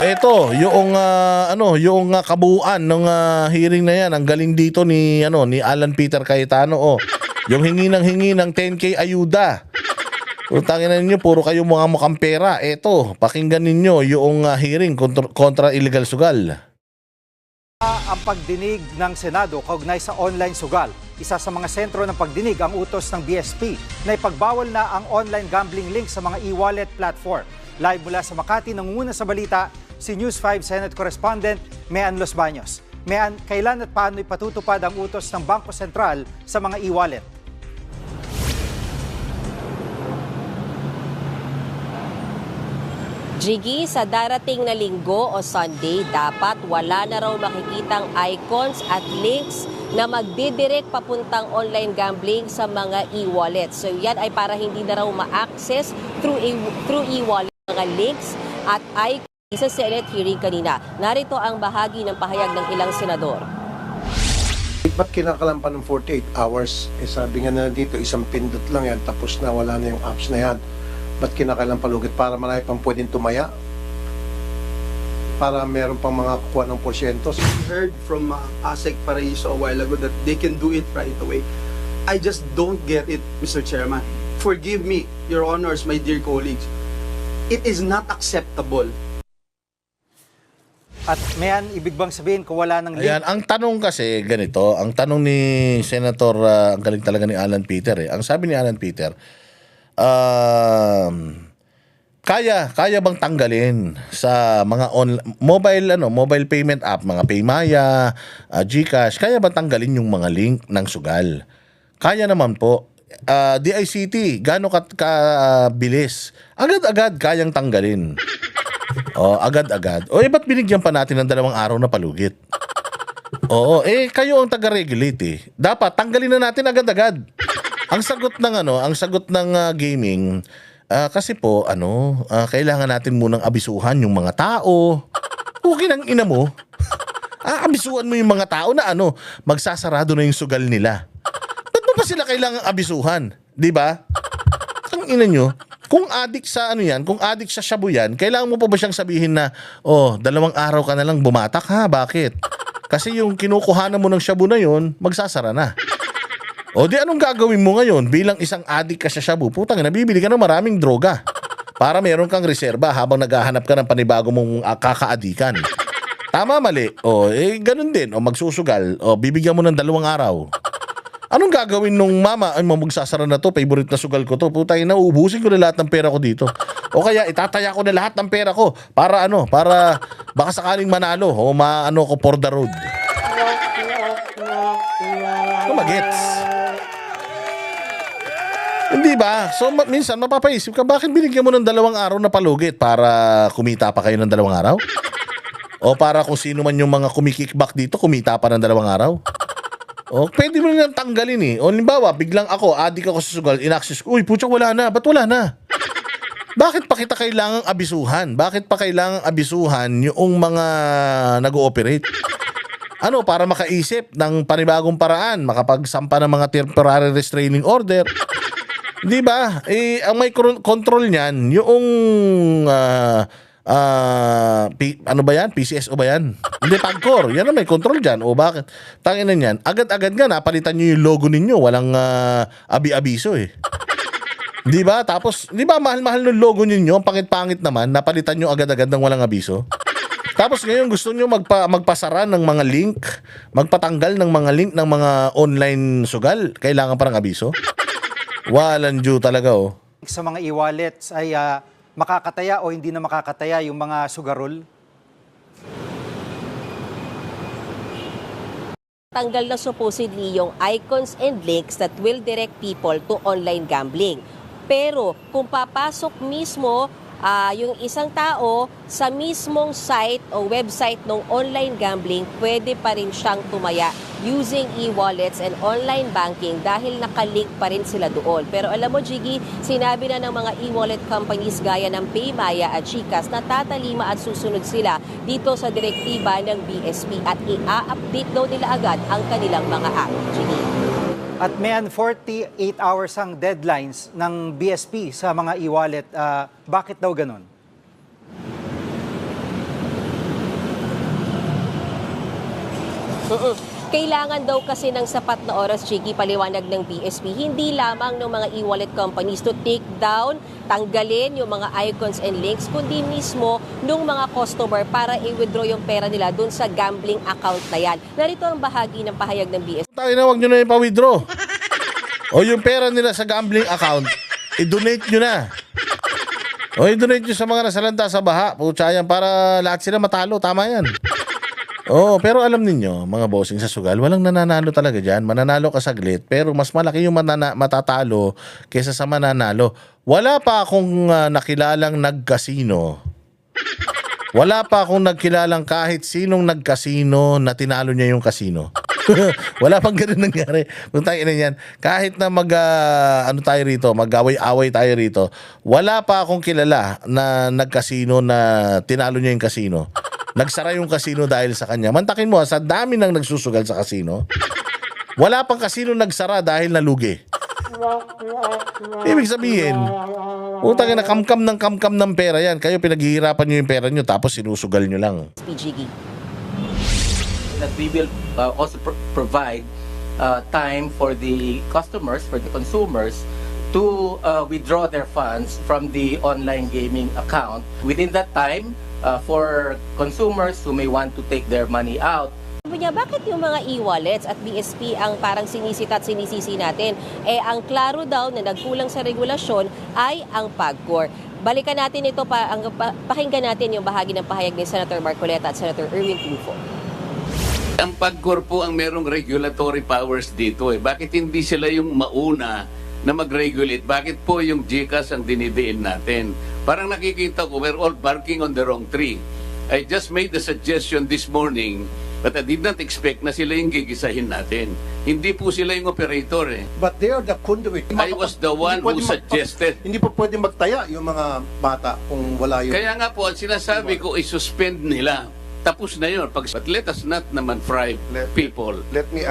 Ito, yung kabuuan ng hearing na 'yan, ang galing dito ni Alan Peter Cayetano. Yung hingi ng 10K ayuda. Utangin na ninyo, puro kayo mga mukhang pera. Ito, pakinggan ninyo yung hearing kontra illegal sugal. Ang pagdinig ng Senado kaugnay sa online sugal. Isa sa mga sentro ng pagdinig ang utos ng BSP na ipagbawal na ang online gambling link sa mga e-wallet platform. Live mula sa Makati, nangunguna sa balita si News 5 Senate Correspondent Mean Los Baños. Mean, kailan at paano ipatutupad ang utos ng Bangko Sentral sa mga e-wallet? Jiggy, sa darating na linggo o Sunday, dapat wala na raw makikitang icons at links na magdidirect papuntang online gambling sa mga e-wallets. So yan ay para hindi na raw ma-access through e-wallet mga links at icons sa Senate hearing kanina. Narito ang bahagi ng pahayag ng ilang senador. Ba't kinakalampan ng 48 hours? Sabi nga na dito, isang pindot lang yan, tapos na wala na yung apps na yan. Ba't kinakailang palugit para marami pang pwedeng tumaya? Para meron pang mga kuha ng porsyentos. We heard from ASEC Paraiso a while ago that they can do it right away. I just don't get it, Mr. Chairman. Forgive me, Your Honors, my dear colleagues. It is not acceptable. At Mean, ibig bang sabihin kung wala ng link? Ayan, ang tanong kasi ganito, ang tanong ni Senator, ang galing talaga ni Alan Peter Ang sabi ni Alan Peter, kaya bang tanggalin sa mga mobile payment app, mga Paymaya, GCash, kaya bang tanggalin yung mga link ng sugal? Kaya naman po. DICT, gaano kabilis? Agad-agad kayang tanggalin. Agad-agad. Ba't binigyan pa natin ng 2 araw na palugit? Kayo ang taga-regulate Dapat tanggalin na natin agad-agad. Ang sagot ng gaming, kasi po, kailangan natin munang abisuhan yung mga tao. Okay ng ina mo. Abisuhan mo yung mga tao na magsasarado na yung sugal nila. Ba't mo pa sila kailangang abisuhan? Di ba? Ang ina nyo, kung adik sa kung adik sa shabu yan, kailangan mo pa ba siyang sabihin na, 2 araw ka na lang bumatak ha? Bakit? Kasi yung kinukuhanan mo ng shabu na yon, magsasara na. Di anong gagawin mo ngayon bilang isang adik ka sa shabu? Putang ina, bibili ka ng maraming droga para meron kang reserba habang naghahanap ka ng panibago mong kakaadikan. Tama, mali? Ganun din. Magsusugal. Bibigyan mo ng 2 araw. Anong gagawin nung mama? Magsasara na to, favorite na sugal ko to. Putang ina, uubusin ko na lahat ng pera ko dito. O kaya itataya ko na lahat ng pera ko para para baka sakaling manalo o maano ko for the road. Magets. Hindi ba? So minsan mapapaisip ka, bakit binigyan mo ng 2 araw na palugit para kumita pa kayo ng 2 araw? O para kung sino man yung mga kumikickback dito, kumita pa ng 2 araw? Pwede mo nang tanggalin halimbawa, biglang ako, adik ako sa sugal, inaccess ko, putsang wala na. Ba't wala na? Bakit pa kita kailangang abisuhan? Bakit pa kailangang abisuhan yung mga nag-ooperate? Para makaisip ng panibagong paraan, makapagsampa ng mga temporary restraining order. Di ba? Ang may control niyan, yung ba yan? PCSO ba yan? Hindi, PAGCOR. Yan ang may control dyan. Bakit? Tangina niyan. Agad-agad nga, napalitan nyo yung logo ninyo. Walang abi-abiso Di ba? Tapos, di ba mahal-mahal ng logo ninyo? Ang pangit-pangit naman, napalitan nyo agad-agad ng walang abiso. Tapos ngayon gusto nyo magpasara ng mga link, magpatanggal ng mga link ng mga online sugal. Kailangan parang abiso. Walang due talaga Sa mga e-wallets ay makakataya o hindi na makakataya yung mga sugarol? Tanggal na supposedly yung icons and links that will direct people to online gambling. Pero kung papasok mismo yung isang tao sa mismong site o website ng online gambling, pwede pa rin siyang tumaya using e-wallets and online banking dahil nakalink pa rin sila doon. Pero alam mo, Jiggy, sinabi na ng mga e-wallet companies gaya ng Paymaya at GCash na tatalima at susunod sila dito sa direktiba ng BSP at i-update daw nila agad ang kanilang mga app. Jiggy. At Mean, 48 hours ang deadlines ng BSP sa mga e-wallet. Bakit daw ganun? Kailangan daw kasi ng sapat na oras, Chiki, paliwanag ng BSP, hindi lamang ng mga e-wallet companies to take down, tanggalin yung mga icons and links, kundi mismo nung mga customer para i-withdraw yung pera nila dun sa gambling account na yan. Narito ang bahagi ng pahayag ng BSP. Tayo na, huwag nyo na ipa-withdraw. O yung pera nila sa gambling account, i-donate nyo na. O i-donate nyo sa mga nasalanta sa baha. Pucha yan, para lahat sila matalo. Tama yan. Pero alam ninyo, mga bossing sa sugal, walang nananalo talaga dyan. Mananalo ka saglit, pero mas malaki yung matatalo kaysa sa mananalo. Wala pa akong nakilalang nag-casino. Wala pa akong nagkilalang kahit sinong nag-casino na tinalo niya yung casino. Wala pang ganun nangyari. Kung tayo na yan, kahit na tayo rito, mag-away-away tayo rito, wala pa akong kilala na nag-casino na tinalo niya yung casino. Nagsara yung casino dahil sa kanya. Mantakin mo, sa dami nang nagsusugal sa casino, wala pang casino nagsara dahil nalugi. Ibig sabihin, utang na kamkam ng pera yan. Kayo pinaghihirapan nyo yung pera nyo tapos sinusugal nyo lang. PGG. That we will also provide time for the customers, for the consumers, to withdraw their funds from the online gaming account. Within that time, for consumers who may want to take their money out, Sabi niya, bakit yung mga e-wallets at BSP ang parang sinisita at sinisisi natin? Ang klaro daw na nagkulang sa regulasyon ay ang PAGCOR. Balikan natin ito, pakinggan natin yung bahagi ng pahayag ni Senator Marcoleta at Senator Erwin Tulfo. Ang PAGCOR po ang merong regulatory powers dito eh. Bakit hindi sila yung mauna na mag-regulate? Bakit po yung GCash ang dinidiin natin? Parang nakikita ko, we're all barking on the wrong tree. I just made the suggestion this morning, but I did not expect na sila yung gigisahin natin. Hindi po sila yung operator eh. But they are the conduit. I was the one who suggested. Hindi pa pwede magtaya yung mga bata kung wala yung... Kaya nga po, ang sinasabi ko, i-suspend nila. Tapos na yun. But let us not naman fry people. Let me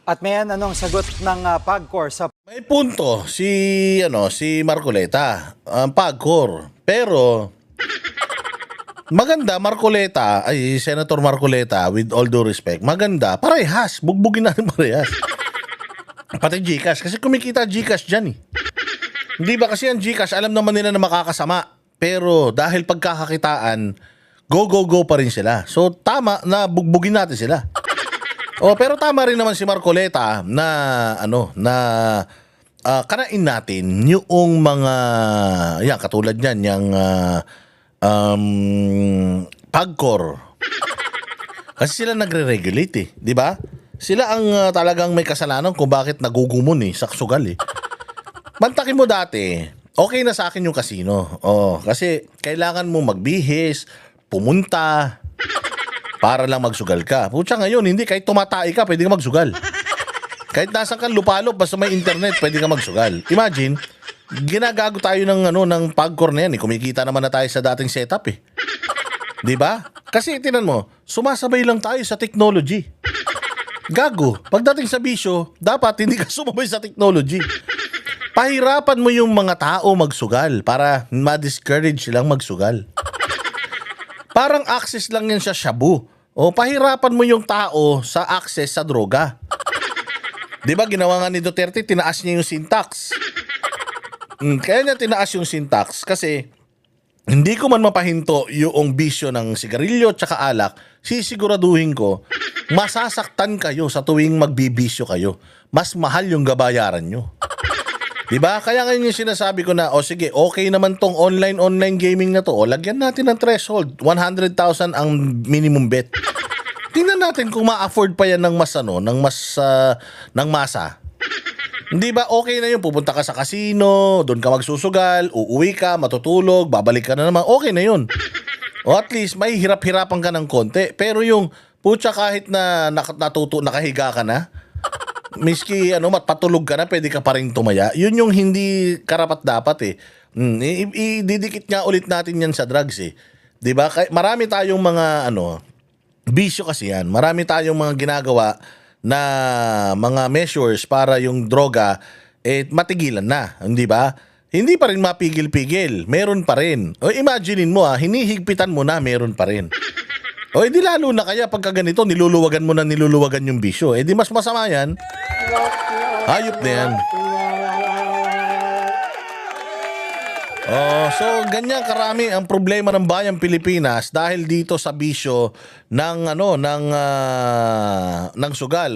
At may anong sagot ng PAGCOR sa May punto si Marcoleta, ang PAGCOR. Pero maganda Senator Marcoleta, with all due respect, maganda, parehas, bugbugin natin parehas. Pati GCash, kasi kumikita GCash dyan eh. Hindi ba kasi ang GCash, alam naman nila na makakasama, pero dahil pagkakakitaan, go pa rin sila. So tama na bugbugin natin sila. Pero tama rin naman si Marcoleta na kanain natin yung mga katulad niyan, yung PAGCOR. Kasi sila nagre-regulate eh, di ba? Sila ang talagang may kasalanan kung bakit nagugumon eh, sa sugal eh. Mantakin mo dati, okay na sa akin yung casino. Kasi kailangan mo magbihis, pumunta, para lang magsugal ka. Pucha ngayon, hindi, kahit tumatai ka, pwede ka magsugal. Kahit nasan kang lupalop, basta may internet, pwede ka magsugal. Imagine, ginagago tayo ng PAGCOR na yan. Kumikita naman na tayo sa dating setup eh. Di ba? Kasi tinan mo, sumasabay lang tayo sa technology. Gago, pagdating sa bisyo, dapat hindi ka sumabay sa technology. Pahirapan mo yung mga tao magsugal para ma-discourage silang magsugal. Parang access lang yan sa shabu. Pahirapan mo yung tao sa access sa droga. Di ba ginawa nga ni Duterte, tinaas niya yung syntax. Kaya niya tinaas yung syntax kasi hindi ko man mapahinto yung bisyo ng sigarilyo at saka alak, sisiguraduhin ko, masasaktan kayo sa tuwing magbibisyo kayo. Mas mahal yung gabayaran nyo. Diba? Kaya ngayon yung sinasabi ko na, sige, okay naman tong online gaming na to. Lagyan natin ng threshold. 100,000 ang minimum bet. Tingnan natin kung ma-afford pa yan ng masa. Hindi ba okay na yun? Pupunta ka sa casino, doon ka magsusugal, uuwi ka, matutulog, babalik ka na naman. Okay na yun. At least, may hirap-hirapan ka ng konti. Pero yung, putya, kahit na nakahiga ka na, miski matulog ka na, pwede ka pa rin tumaya. Yun yung hindi karapat-dapat eh. Ididikit nga ulit natin yan sa drugs eh. 'Di ba? Marami tayong mga bisyo kasi yan. Marami tayong mga ginagawa na mga measures para yung droga matigilan na, hindi ba? Hindi pa rin mapigil-pigil. Meron pa rin. Imaginein mo hinihigpitan mo na, meron pa rin. O edi lalo na kaya pagka ganito, niluluwagan mo na niluluwagan yung bisyo. Edi mas masama yan. Hayop na yan. Oh, so ganyan karami ang problema ng bayang Pilipinas dahil dito sa bisyo ng ng sugal.